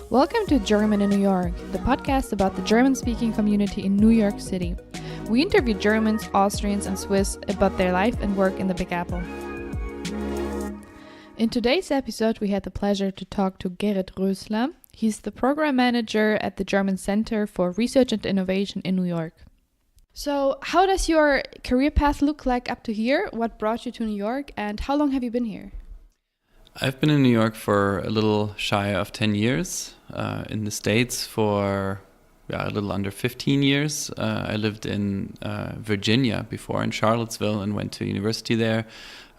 Welcome to German in New York, the podcast about the German-speaking community in New York City. We interview Germans, Austrians, and Swiss about their life and work in the Big Apple. In today's episode, we had the pleasure to talk to Gerrit Roessler. He's the program manager at the German Center for Research and Innovation in New York. So, how does your career path look like up to here? What brought you to New York, and how long have you been here? I've been in New York for a little shy of 10 years, in the States for a little under 15 years. I lived in Virginia before, in Charlottesville, and went to university there,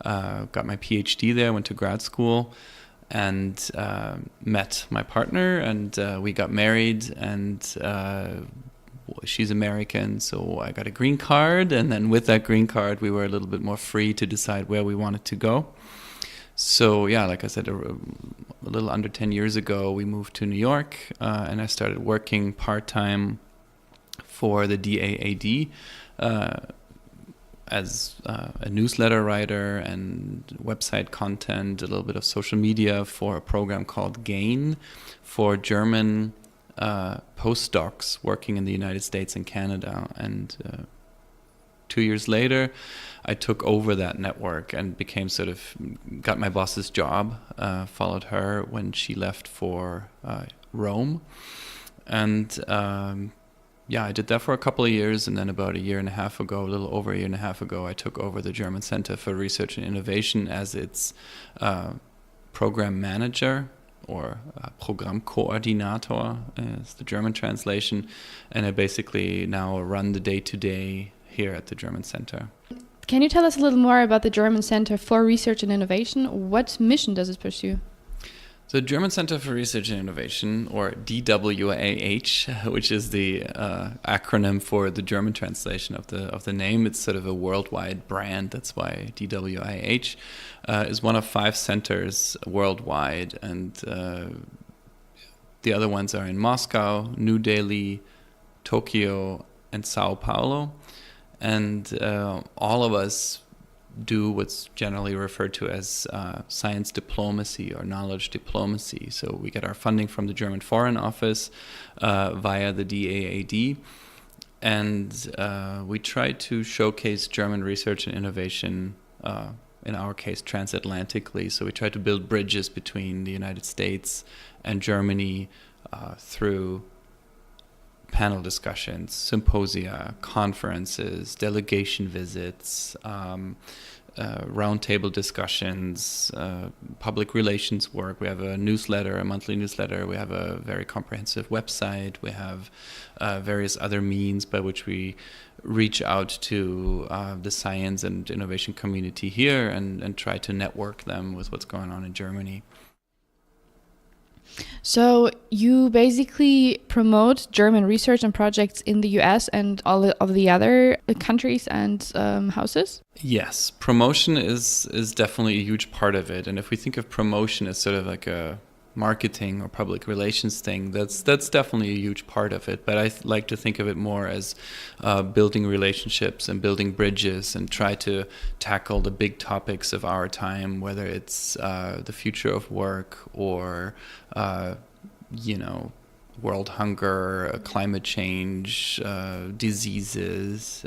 got my PhD there, went to grad school, and met my partner, and we got married, and she's American, so I got a green card, and then with that green card, we were a little bit more free to decide where we wanted to go. So yeah, like I said, a little under 10 years ago, we moved to New York, and I started working part-time for the DWIH as a newsletter writer and website content, a little bit of social media for a program called GAIN for German postdocs working in the United States and Canada. And 2 years later, I took over that network and became got my boss's job, followed her when she left for Rome. And I did that for a couple of years. And then about a little over a year and a half ago, I took over the German Center for Research and Innovation as its program manager, or Programmkoordinator is the German translation. And I basically now run the day-to-day here at the German Center. Can you tell us a little more about the German Center for Research and Innovation? What mission does it pursue? The German Center for Research and Innovation, or DWIH, which is the acronym for the German translation of the name. It's sort of a worldwide brand. That's why DWIH is one of 5 centers worldwide, and the other ones are in Moscow, New Delhi, Tokyo, and Sao Paulo. And all of us do what's generally referred to as science diplomacy or knowledge diplomacy. So we get our funding from the German Foreign Office via the DAAD. And we try to showcase German research and innovation, in our case, transatlantically. So we try to build bridges between the United States and Germany through panel discussions, symposia, conferences, delegation visits, roundtable discussions, public relations work. We have a monthly newsletter. We have a very comprehensive website. We have various other means by which we reach out to the science and innovation community here and try to network them with what's going on in Germany. So you basically promote German research and projects in the US and all of the other countries and houses? Yes, promotion is definitely a huge part of it. And if we think of promotion as sort of like a marketing or public relations thing, that's definitely a huge part of it. But I like to think of it more as building relationships and building bridges and try to tackle the big topics of our time, whether it's the future of work or world hunger, climate change, diseases,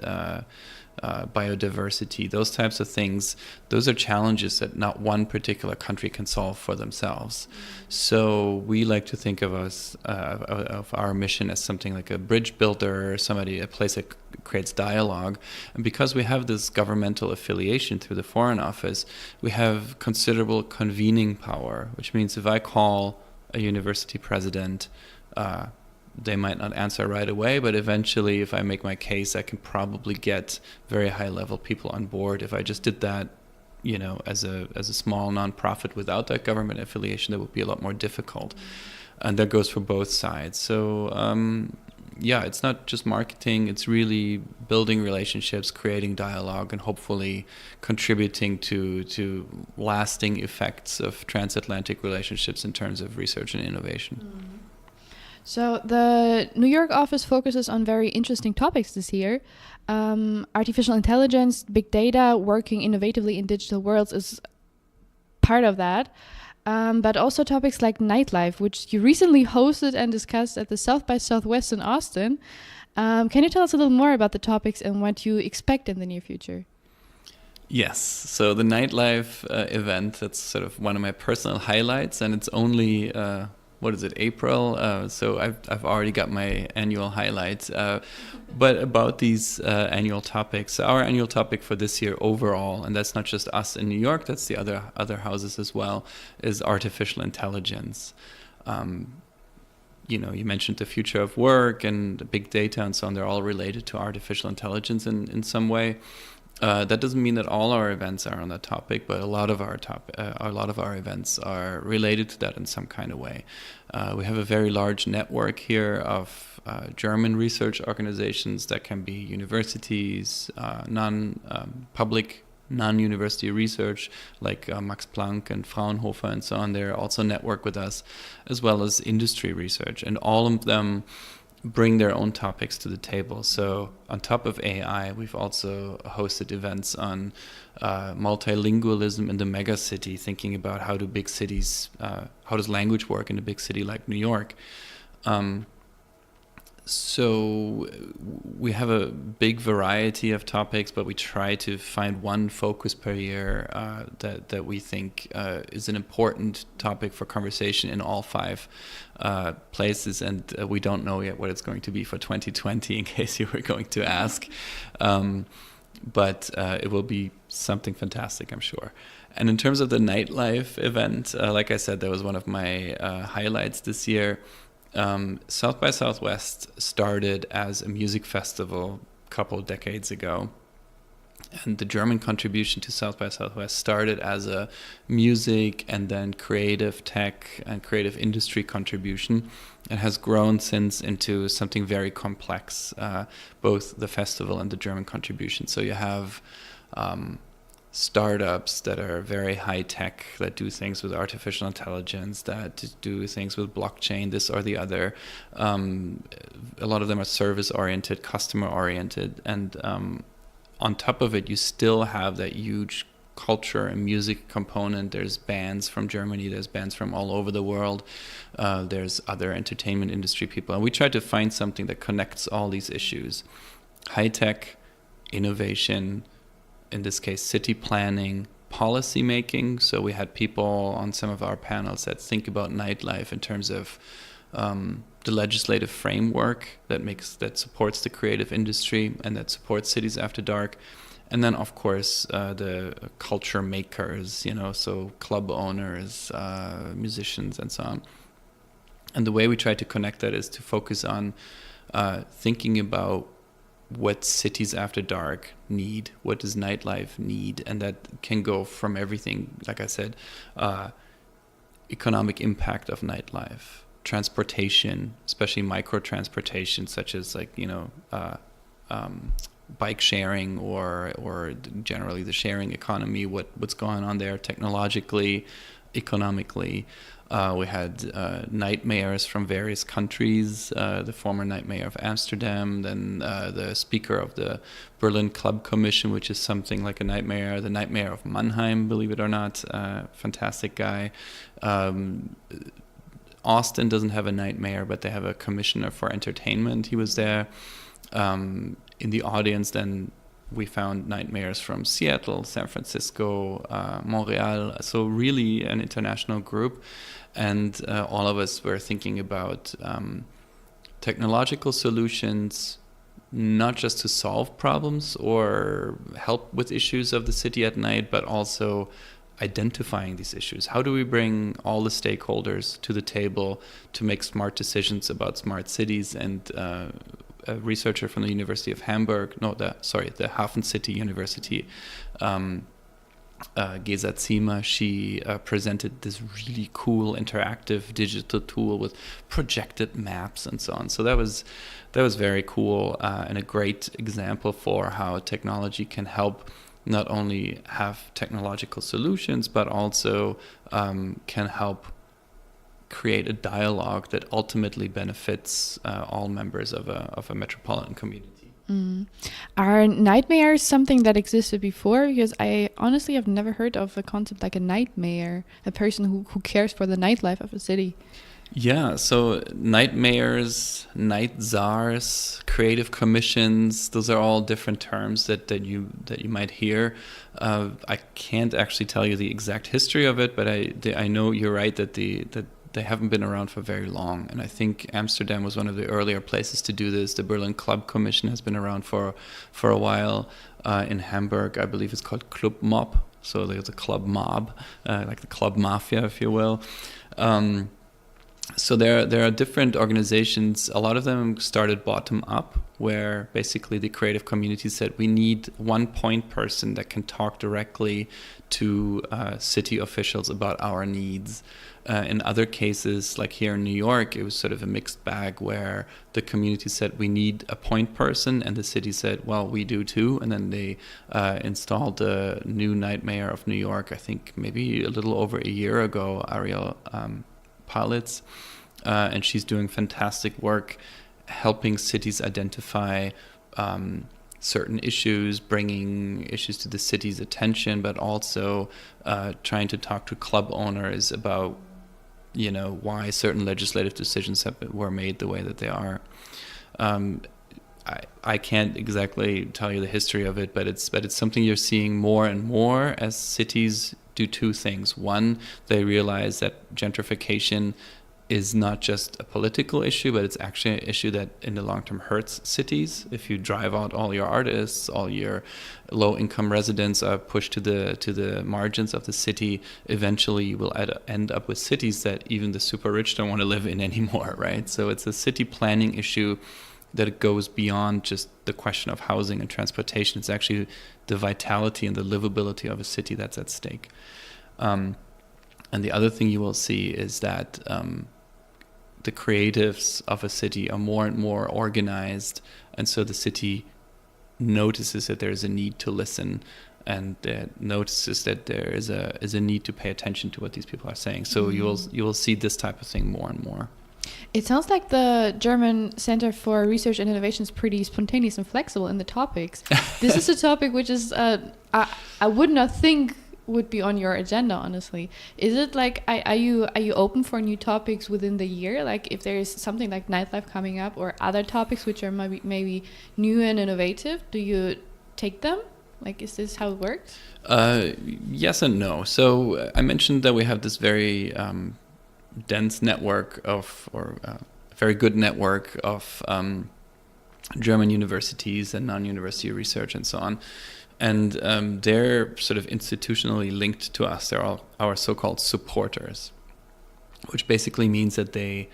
biodiversity, those types of things. Those are challenges that not one particular country can solve for themselves. So we like to think of our mission as something like a bridge builder, a place that creates dialogue. And because we have this governmental affiliation through the Foreign Office, we have considerable convening power, which means if I call a university president, they might not answer right away, but eventually, if I make my case, I can probably get very high-level people on board. If I just did that, as a small nonprofit without that government affiliation, that would be a lot more difficult, and that goes for both sides. So, it's not just marketing; it's really building relationships, creating dialogue, and hopefully contributing to lasting effects of transatlantic relationships in terms of research and innovation. Mm-hmm. So the New York office focuses on very interesting topics this year. Artificial intelligence, big data, working innovatively in digital worlds is part of that. but also topics like nightlife, which you recently hosted and discussed at the South by Southwest in Austin. Can you tell us a little more about the topics and what you expect in the near future? Yes, so the Nightlife event, that's sort of one of my personal highlights, and it's only, April? So I've already got my annual highlights. But about these annual topics, our annual topic for this year overall, and that's not just us in New York, that's the other houses as well, is artificial intelligence. You mentioned the future of work and big data and so on. They're all related to artificial intelligence in some way. That doesn't mean that all our events are on that topic, but a lot of our events are related to that in some kind of way. We have a very large network here of German research organizations that can be universities, public non-university research like Max Planck and Fraunhofer and so on. They're also network with us, as well as industry research, and all of them bring their own topics to the table. So on top of AI, we've also hosted events on multilingualism in the megacity, thinking about how does language work in a big city like New York. So we have a big variety of topics, but we try to find one focus per year that we think is an important topic for conversation in all 5 places. And we don't know yet what it's going to be for 2020, in case you were going to ask. But it will be something fantastic, I'm sure. And in terms of the Nightlife event, like I said, that was one of my highlights this year. South by Southwest started as a music festival a couple of decades ago, and the German contribution to South by Southwest started as a music and then creative tech and creative industry contribution, and has grown since into something very complex, both the festival and the German contribution. So you have startups that are very high tech, that do things with artificial intelligence, that do things with blockchain, this or the other. A lot of them are service oriented, customer oriented, and on top of it, you still have that huge culture and music component. There's bands from Germany, there's bands from all over the world, there's other entertainment industry people, and we try to find something that connects all these issues: high tech, innovation, in this case, city planning, policy making. So we had people on some of our panels that think about nightlife in terms of the legislative framework that supports the creative industry and that supports cities after dark. And then, of course, the culture makers, so club owners, musicians, and so on. And the way we try to connect that is to focus on thinking about what cities after dark need, what does nightlife need, and that can go from everything, like I said, economic impact of nightlife, transportation, especially micro transportation, such as bike sharing or generally the sharing economy, what's going on there technologically, economically. We had night mayors from various countries, the former night mayor of Amsterdam, then the speaker of the Berlin Club Commission, which is something like a night mayor, the night mayor of Mannheim, believe it or not, fantastic guy. Austin doesn't have a night mayor, but they have a commissioner for entertainment. He was there. In the audience, then we found night mayors from Seattle, San Francisco, Montreal, so really an international group. And all of us were thinking about technological solutions, not just to solve problems or help with issues of the city at night, but also identifying these issues. How do we bring all the stakeholders to the table to make smart decisions about smart cities? And a researcher from the University of Hamburg, the Hafen City University, Gesa Zima, she presented this really cool interactive digital tool with projected maps and so on. So that was very cool and a great example for how technology can help not only have technological solutions, but also can help create a dialogue that ultimately benefits all members of a metropolitan community. Mm. Are nightmares something that existed before? Because I honestly have never heard of a concept like a nightmare, a person who cares for the nightlife of a city. Yeah, so night mayors, night czars, creative commissions, those are all different terms that you might hear. I can't actually tell you the exact history of it, but I know you're right that they haven't been around for very long. And I think Amsterdam was one of the earlier places to do this. The Berlin Club Commission has been around for a while. In Hamburg, I believe it's called Club Mob. So there's a club mob, like the club mafia, if you will. So there are different organizations. A lot of them started bottom up, where basically the creative community said we need one point person that can talk directly to city officials about our needs. In other cases, like here in New York, it was sort of a mixed bag where the community said we need a point person, and the city said, well, we do too. And then they installed the new night mayor of New York, I think maybe a little over a year ago, Ariel Palitz, and she's doing fantastic work helping cities identify certain issues, bringing issues to the city's attention, but also trying to talk to club owners about, why certain legislative decisions were made the way that they are. I can't exactly tell you the history of it, but it's something you're seeing more and more as cities do two things. One, they realize that gentrification is not just a political issue, but it's actually an issue that in the long term hurts cities. If you drive out all your artists, all your low income residents are pushed to the margins of the city, eventually you will end up with cities that even the super rich don't want to live in anymore, right? So it's a city planning issue that it goes beyond just the question of housing and transportation. It's actually the vitality and the livability of a city that's at stake. And the other thing you will see is that the creatives of a city are more and more organized, and so the city notices that there is a need to listen, and notices that there is a need to pay attention to what these people are saying. So you will see this type of thing more and more. It sounds like the German Center for Research and Innovation is pretty spontaneous and flexible in the topics. This is a topic which is I would not think would be on your agenda, honestly. Is it like, are you open for new topics within the year? Like if there is something like nightlife coming up or other topics which are maybe new and innovative, do you take them? Like, is this how it works? Yes and no. So I mentioned that we have this very dense network very good network of German universities and non-university research and so on. And they're sort of institutionally linked to us. They're all our so-called supporters, which basically means that they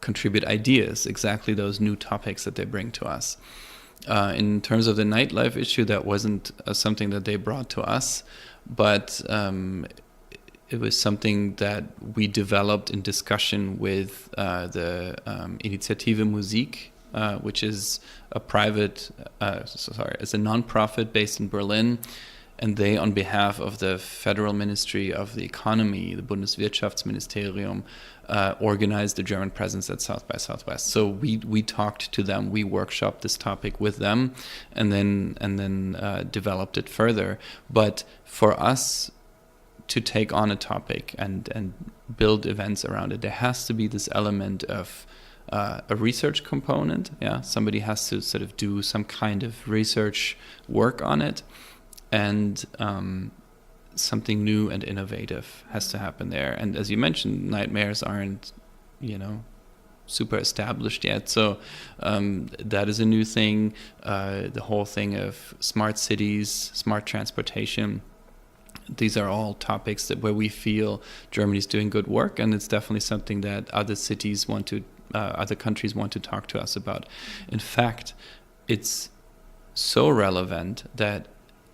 contribute ideas, exactly those new topics that they bring to us. In terms of the nightlife issue, that wasn't something that they brought to us, but it was something that we developed in discussion with the Initiative Musik, which is a it's a non-profit based in Berlin, and they, on behalf of the Federal Ministry of the Economy, the Bundeswirtschaftsministerium, organized the German presence at South by Southwest. So we talked to them, we workshopped this topic with them, and then developed it further. But for us to take on a topic and build events around it, there has to be this element of a research component. Yeah, somebody has to sort of do some kind of research work on it, and something new and innovative has to happen there. And as you mentioned, nightmares aren't, super established yet. So that is a new thing. The whole thing of smart cities, smart transportation. These are all topics where we feel Germany's doing good work, and it's definitely something that other countries want to talk to us about. In fact, it's so relevant that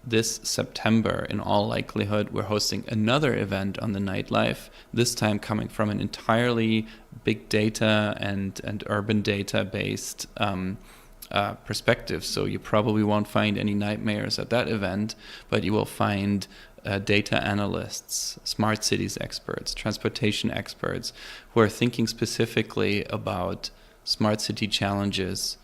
this September, in all likelihood, we're hosting another event on the nightlife, this time coming from an entirely big data and urban data based perspective. So you probably won't find any nightmares at that event, but you will find data analysts, smart cities experts, transportation experts who are thinking specifically about smart city challenges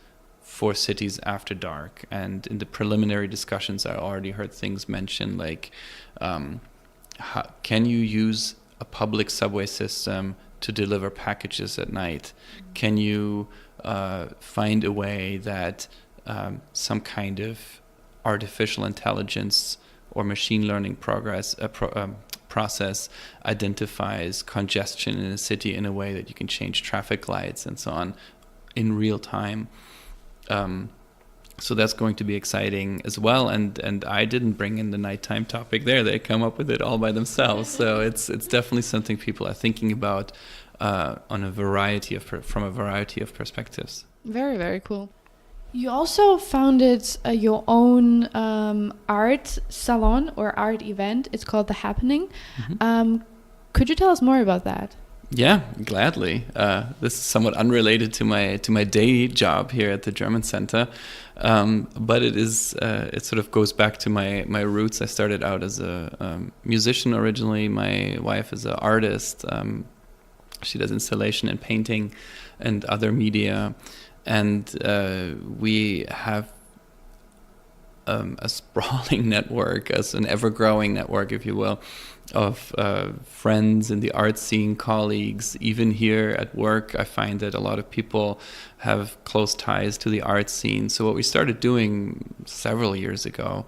for cities after dark. And in the preliminary discussions, I already heard things mentioned like, can you use a public subway system to deliver packages at night? Can you find a way that some kind of artificial intelligence or machine learning process identifies congestion in a city in a way that you can change traffic lights and so on in real time? So that's going to be exciting as well. And I didn't bring in the nighttime topic there. They come up with it all by themselves. So it's definitely something people are thinking about from a variety of perspectives. Very, very cool. You also founded your own art salon or art event. It's called The Happening. Could you tell us more about that? Yeah, gladly. This is somewhat unrelated to my day job here at the German Center, but it sort of goes back to my roots. I started out as a musician originally. My wife is an artist. She does installation and painting and other media, and we have a sprawling network, as an ever-growing network, if you will, of friends in the art scene, colleagues. Even here at work, I find that a lot of people have close ties to the art scene. So what we started doing several years ago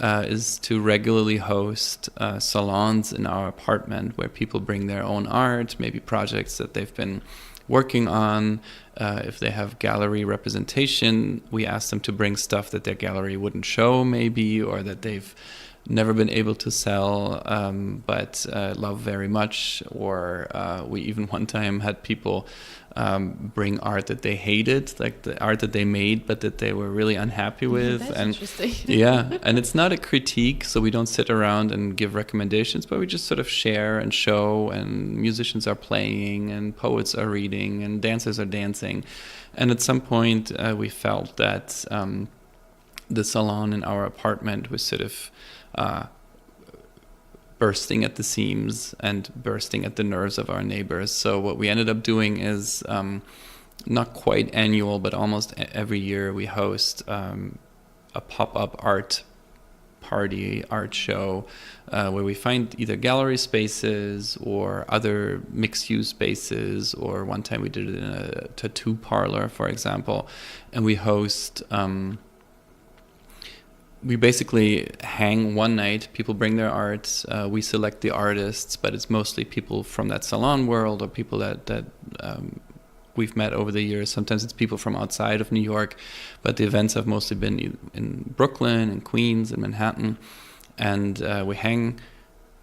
is to regularly host salons in our apartment where people bring their own art, maybe projects that they've been working on. If they have gallery representation, we ask them to bring stuff that their gallery wouldn't show maybe, or that they've never been able to sell but love very much. Or we even one time had people bring art that they hated, like the art that they made but that they were really unhappy with. That's and interesting. Yeah, and it's not a critique, so we don't sit around and give recommendations, but we just sort of share and show, and musicians are playing and poets are reading and dancers are dancing. And at some point we felt that the salon in our apartment was sort of bursting at the seams and bursting at the nerves of our neighbors. So what we ended up doing is not quite annual, but almost every year we host a pop-up art party, art show, where we find either gallery spaces or other mixed-use spaces, or one time we did it in a tattoo parlor, for example, and we host... we basically hang one night, people bring their art, we select the artists, but it's mostly people from that salon world or people that we've met over the years. Sometimes it's people from outside of New York, but the events have mostly been in Brooklyn and Queens and Manhattan. And we hang,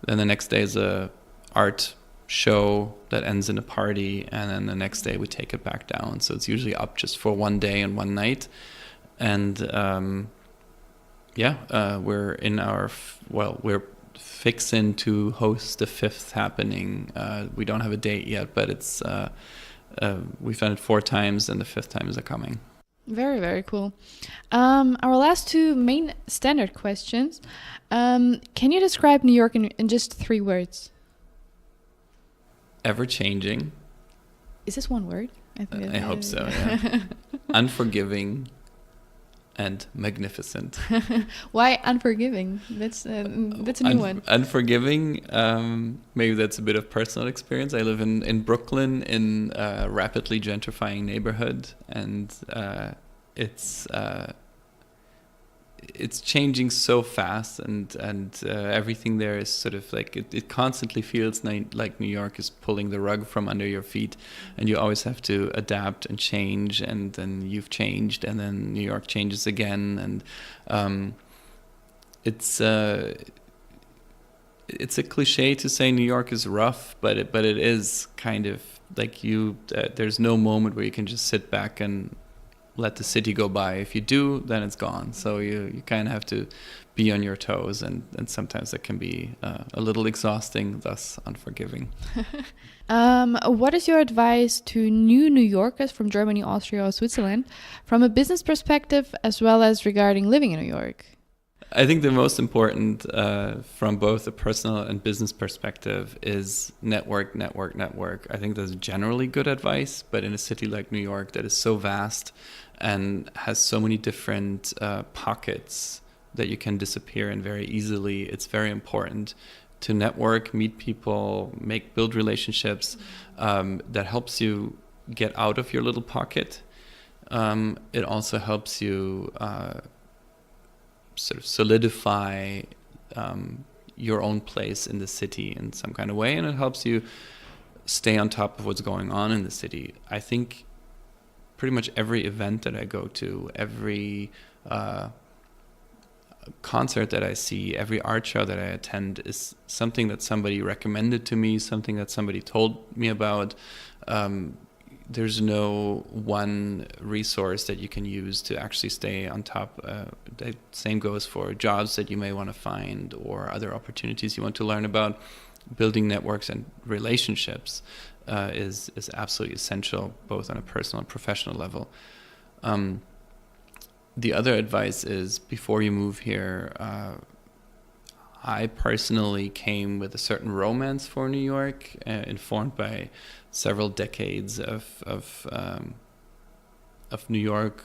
then the next day is a art show that ends in a party, and then the next day we take it back down. So it's usually up just for one day and one night. And we're in we're fixing to host the 5th happening. We don't have a date yet, but it's we've done it 4 times, and the 5th time is coming. Very, very cool. Our last 2 main standard questions. Can you describe New York in just 3 words? Ever-changing. Is this one word? I hope so, yeah. Unforgiving. And magnificent. Why unforgiving? That's a new one. Unforgiving, maybe that's a bit of personal experience. I live in Brooklyn, in a rapidly gentrifying neighborhood, and it's changing so fast, and everything there is sort of like it constantly feels like New York is pulling the rug from under your feet, and you always have to adapt and change, and then you've changed, and then New York changes again, and it's a cliche to say New York is rough, but it is kind of like there's no moment where you can just sit back and let the city go by. If you do, then it's gone. So you kind of have to be on your toes, and sometimes that can be a little exhausting, thus unforgiving. What is your advice to new New Yorkers from Germany, Austria, or Switzerland from a business perspective, as well as regarding living in New York? I think the most important from both a personal and business perspective is network. I think that's generally good advice, but in a city like New York that is so vast and has so many different pockets that you can disappear in very easily, it's very important to network, meet people, build relationships. That helps you get out of your little pocket. It also helps you sort of solidify your own place in the city in some kind of way, and it helps you stay on top of what's going on in the city. I think pretty much every event that I go to, every concert that I see, every art show that I attend is something that somebody recommended to me, something that somebody told me about. There's no one resource that you can use to actually stay on top. The same goes for jobs that you may want to find or other opportunities you want to learn about. Building networks and relationships is absolutely essential, both on a personal and professional level. The other advice is, before you move here, I personally came with a certain romance for New York, informed by several decades of New York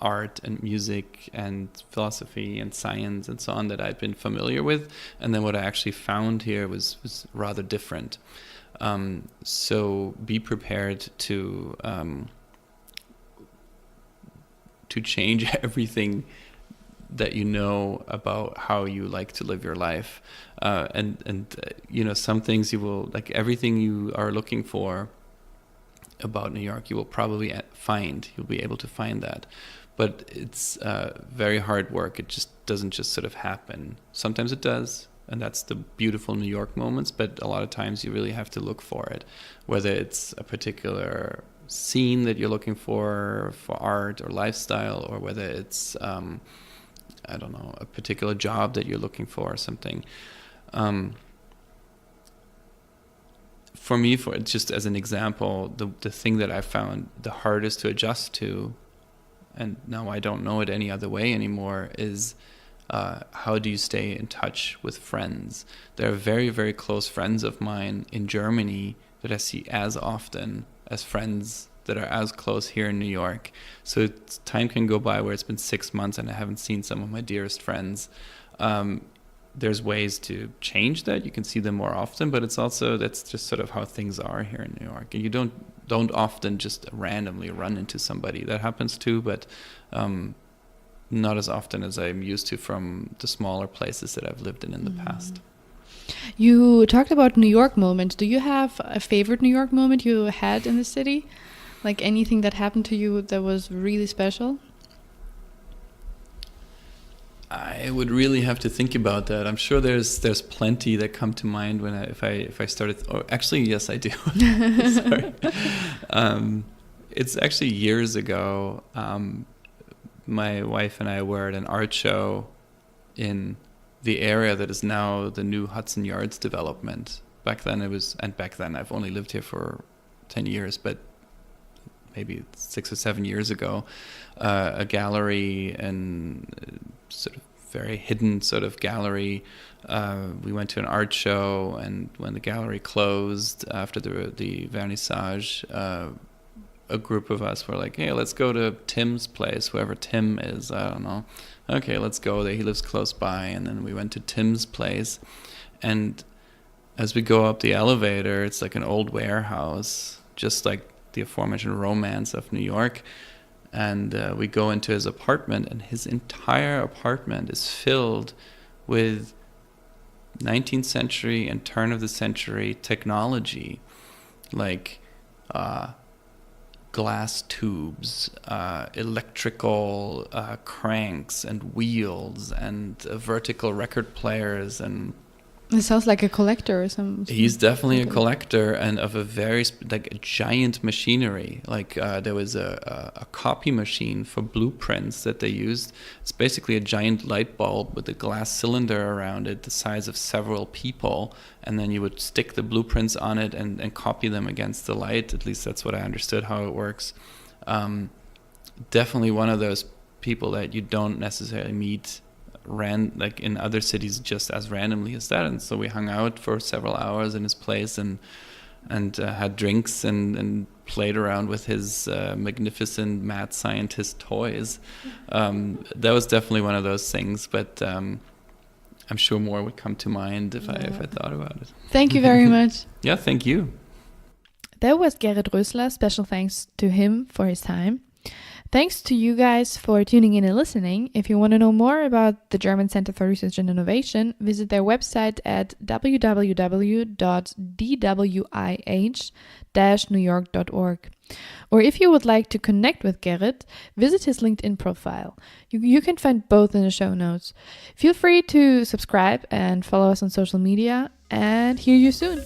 art and music and philosophy and science and so on that I'd been familiar with, and then what I actually found here was rather different. So be prepared to change everything that you know about how you like to live your life, and some things you will, like, everything you are looking for about New York you will probably find. You'll be able to find that, but it's very hard work. It just doesn't just sort of happen. Sometimes it does, and that's the beautiful New York moments, but a lot of times you really have to look for it, whether it's a particular scene that you're looking for art or lifestyle, or whether it's I don't know, a particular job that you're looking for or something. For me, just as an example, the thing that I found the hardest to adjust to, and now I don't know it any other way anymore, is how do you stay in touch with friends? There are very, very close friends of mine in Germany that I see as often as friends that are as close here in New York. So time can go by where it's been 6 months and I haven't seen some of my dearest friends. There's ways to change that. You can see them more often, but it's also, that's just sort of how things are here in New York. And you don't often just randomly run into somebody. That happens too, but not as often as I'm used to from the smaller places that I've lived in the past. You talked about New York moments. Do you have a favorite New York moment you had in the city? Like anything that happened to you that was really special? I would really have to think about that. I'm sure there's plenty that come to mind if I started. Oh, actually, yes, I do. Sorry. It's actually years ago. My wife and I were at an art show in the area that is now the new Hudson Yards development. Back then I've only lived here for 10 years, but maybe 6 or 7 years ago, a gallery and sort of very hidden sort of gallery. We went to an art show, and when the gallery closed after the vernissage, a group of us were like, hey, let's go to Tim's place, whoever Tim is, I don't know. Okay, let's go there. He lives close by. And then we went to Tim's place. And as we go up the elevator, it's like an old warehouse, just like the aforementioned romance of New York. And we go into his apartment, and his entire apartment is filled with 19th century and turn of the century technology, like glass tubes, electrical cranks and wheels, and vertical record players. And it sounds like a collector or something. He's definitely a collector, and of a very a giant machinery. Like there was a copy machine for blueprints that they used. It's basically a giant light bulb with a glass cylinder around it, the size of several people, and then you would stick the blueprints on it and copy them against the light. At least that's what I understood how it works. Definitely one of those people that you don't necessarily meet like in other cities just as randomly as that. And so we hung out for several hours in his place and had drinks and played around with his magnificent mad scientist toys. That was definitely one of those things, but I'm sure more would come to mind if I thought about it. Thank you very much. Yeah, thank you. That was Gerrit Roessler. Special thanks to him for his time. Thanks to you guys for tuning in and listening. If you want to know more about the German Center for Research and Innovation, visit their website at www.DWIH-newyork.org. Or if you would like to connect with Gerrit, visit his LinkedIn profile. You can find both in the show notes. Feel free to subscribe and follow us on social media, and hear you soon.